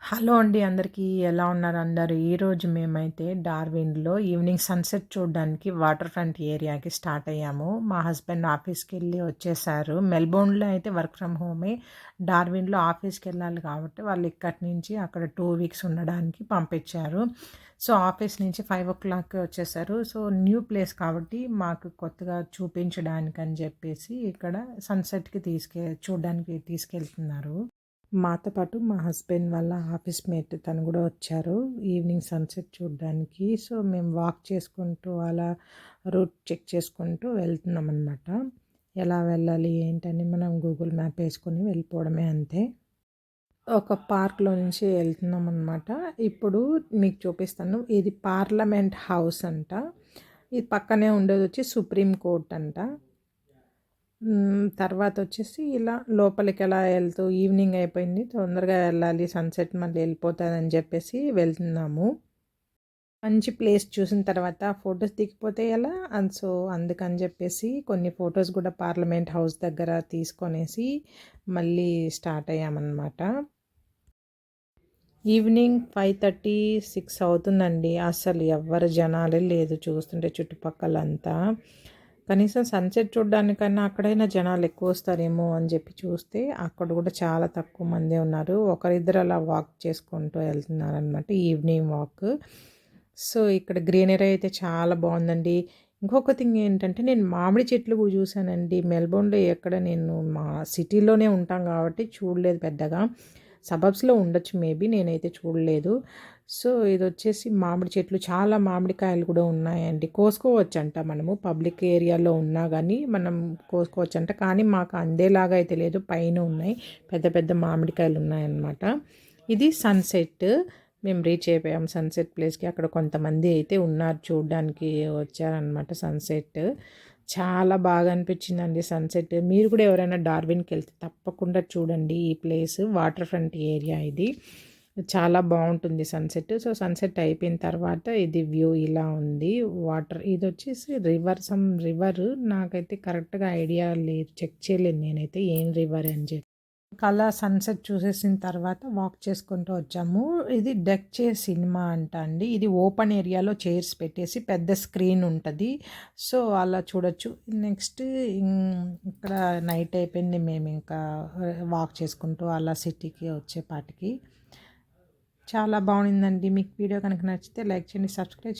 Hello అండి అందరికీ. ఎలా ఉన్నారు అందరూ? ఈరోజు మేమైతే డార్విన్‌లో ఈవినింగ్ సన్‌సెట్ చూడడానికి వాటర్ ఫ్రంట్ ఏరియాకి స్టార్ట్ అయ్యాము. మా హస్బెండ్ ఆఫీస్‌కెళ్ళి వచ్చేసారు. మెల్బోర్న్‌లో అయితే వర్క్ ఫ్రమ్ హోమే. డార్విన్‌లో ఆఫీస్‌కెళ్ళాలి కాబట్టి వాళ్ళు ఇక్కడి నుంచి అక్కడ 2 వీక్స్ ఉండడానికి పంపించారు. సో, ఆఫీస్ నుంచి 5:00కి వచ్చేసారు. సో, న్యూ ప్లేస్ కాబట్టి మాకు కొత్తగా చూపించడానికని చెప్పేసి ఇక్కడ సన్‌సెట్‌కి చూడడానికి తీసుకెళ్తున్నారు. మాతో పాటు మా హస్బెండ్ వాళ్ళ ఆఫీస్ మేట్ తను కూడా వచ్చారు. ఈవినింగ్ సన్‌సెట్ చూడడానికి. సో, మేము వాక్ చేసుకుంటూ అలా రూట్ చెక్ చేసుకుంటూ వెళ్తున్నామనమాట. ఎలా వెళ్ళాలి ఏంటని మనం గూగుల్ మ్యాప్ వేసుకొని వెళ్ళిపోవడమే అంతే. ఒక పార్క్‌లో నుంచి వెళ్తున్నామనమాట. ఇప్పుడు మీకు చూపిస్తాను. ఇది పార్లమెంట్ హౌస్ అంట. ఇది పక్కనే ఉండేదొచ్చి సుప్రీం కోర్ట్ అంట. తర్వాతొచ్చేసి ఇలా లోపలికలా ఎళ్తూ ఈవినింగ్ అయిపోయింది. తొందరగా వెళ్ళాలి. సన్‌సెట్ మళ్ళీ వెళ్ళిపోతదని జెప్పేసి వెళ్తున్నాము. మంచి ప్లేస్ చూసిన తర్వాత ఫోటోస్ దిగిపోతే ఎలా? సో, అందుకని జెప్పేసి కొన్ని ఫోటోస్ గూడా పార్లమెంట్ హౌస్ దగ్గర తీసుకొనేసి మళ్ళీ స్టార్ట్ అయ్యామనమాట. ఈవినింగ్ 5:30, 6 అవుతుందండి. అసలు ఎవ్వరు జనాలే లేదు చూస్తుంటే చుట్టుపక్కలంతా. కనీసం సన్‌సెట్ చూడ్డానికన్నా అక్కడైనా జనాలు ఎక్కువొస్తారేమో అని జెప్పి చూస్తే అక్కడ గూడా చాలా తక్కువ మందే ఉన్నారు. ఒకరిద్దరు అలా వాక్ చేసుకుంటూ ఎళ్తున్నారనమాట. Evening walk. సో, ఇక్కడ గ్రీనరీ అయితే చాలా బావుందండి. ఇంకొక థింగ్ ఏంటంటే నేను మామిడి చెట్లు గూడా చూసానండి. మెల్బోర్న్‌లో ఎక్కడ నేను మా సిటీలోనే ఉంటాం గాబట్టి చూడలేదు పెద్దగా. సబర్బ్స్‌లో ఉండొచ్చు మేబీ. నేనైతే చూడలేదు. సో, ఇదొచ్చేసి మామిడి చెట్లు చాలా మామిడికాయలు కూడా ఉన్నాయండి. కోసుకోవచ్చంట మనము పబ్లిక్ ఏరియాలో ఉన్నా గానీ మనం కోసుకోవచ్చంట. కానీ మాకు అందేలాగా అయితే లేదు. పైన ఉన్నాయి. పెద్ద పెద్ద మామిడికాయలు ఉన్నాయన్నమాట. ఇది సన్‌సెట్. మేము రీచ్ అయిపోయాం సన్‌సెట్ ప్లేస్‌కి. అక్కడ కొంతమంది అయితే ఉన్నారు చూడ్డానికి వచ్చారనమాట సన్‌సెట్. చాలా బాగా అనిపించిందండి సన్‌సెట్. మీరు కూడా ఎవరైనా డార్విన్‌కెళ్తే తప్పకుండా చూడండి ఈ ప్లేస్. వాటర్ ఫ్రంట్ ఏరియా ఇది. చాలా బావుంటుంది సన్‌సెట్. సో, సన్‌సెట్ అయిపోయిన తర్వాత ఇది వ్యూ ఇలా ఉంది. వాటర్ ఇదొచ్చేసి రివర్ నాకైతే కరెక్ట్‌గా ఐడియా లేదు. చెక్ చేయలేదు నేనైతే ఏం రివర్ అని చెప్పి. అలా సన్‌సెట్ చూసేసిన తర్వాత వాక్ చేసుకుంటూ వచ్చాము. ఇది డెక్ చైర్ సినిమా అంట అండి. ఇది ఓపెన్ ఏరియాలో చైర్స్ పెట్టేసి పెద్ద స్క్రీన్ ఉంటది. సో, అలా చూడొచ్చు. నెక్స్ట్ ఇక్కడ నైట్ అయిపోయింది. మేమింకా వాక్ చేసుకుంటూ అలా సిటీకి వచ్చేపాటికి. చాలా బాగుండిందండి. మీకు వీడియో కనుక నచ్చితే లైక్ చేయండి, సబ్స్క్రైబ్